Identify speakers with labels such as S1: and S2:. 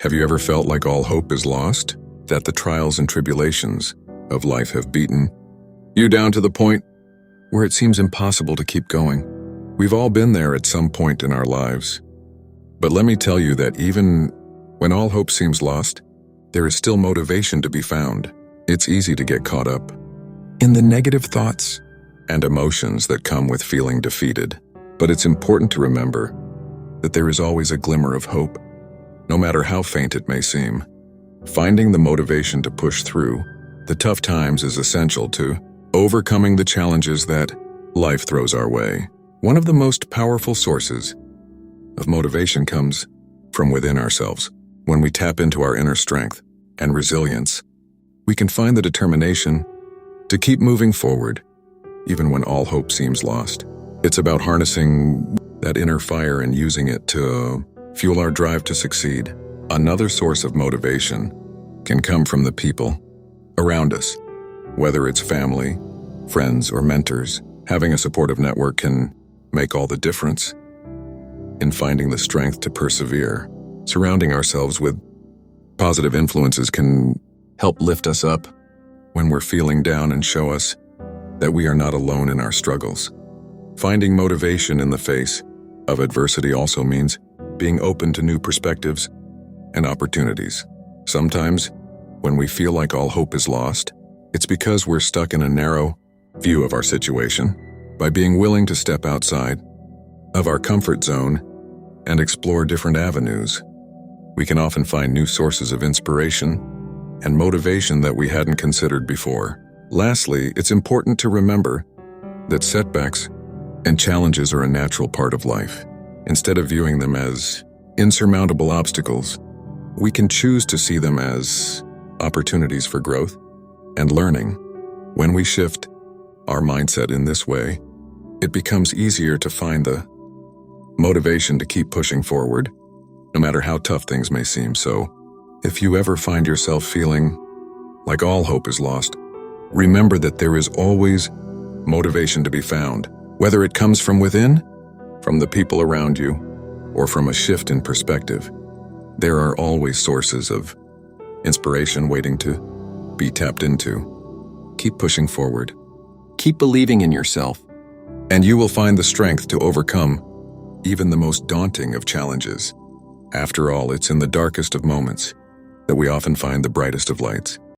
S1: Have you ever felt like all hope is lost? That the trials and tribulations of life have beaten you down to the point where it seems impossible to keep going? We've all been there at some point in our lives. But let me tell you that even when all hope seems lost, there is still motivation to be found. It's easy to get caught up in the negative thoughts and emotions that come with feeling defeated. But it's important to remember that there is always a glimmer of hope, no matter how faint it may seem. Finding the motivation to push through the tough times is essential to overcoming the challenges that life throws our way. One of the most powerful sources of motivation comes from within ourselves. When we tap into our inner strength and resilience, we can find the determination to keep moving forward, even when all hope seems lost. It's about harnessing that inner fire and using it to fuel our drive to succeed. Another source of motivation can come from the people around us. Whether it's family, friends, or mentors, having a supportive network can make all the difference in finding the strength to persevere. Surrounding ourselves with positive influences can help lift us up when we're feeling down and show us that we are not alone in our struggles. Finding motivation in the face of adversity also means being open to new perspectives and opportunities. Sometimes, when we feel like all hope is lost, it's because we're stuck in a narrow view of our situation. By being willing to step outside of our comfort zone and explore different avenues, we can often find new sources of inspiration and motivation that we hadn't considered before. Lastly, it's important to remember that setbacks and challenges are a natural part of life. Instead of viewing them as insurmountable obstacles, we can choose to see them as opportunities for growth and learning. When we shift our mindset in this way, it becomes easier to find the motivation to keep pushing forward, no matter how tough things may seem. So, if you ever find yourself feeling like all hope is lost, remember that there is always motivation to be found. Whether it comes from within, from the people around you, or from a shift in perspective, there are always sources of inspiration waiting to be tapped into. Keep pushing forward. Keep believing in yourself, and you will find the strength to overcome even the most daunting of challenges. After all, it's in the darkest of moments that we often find the brightest of lights.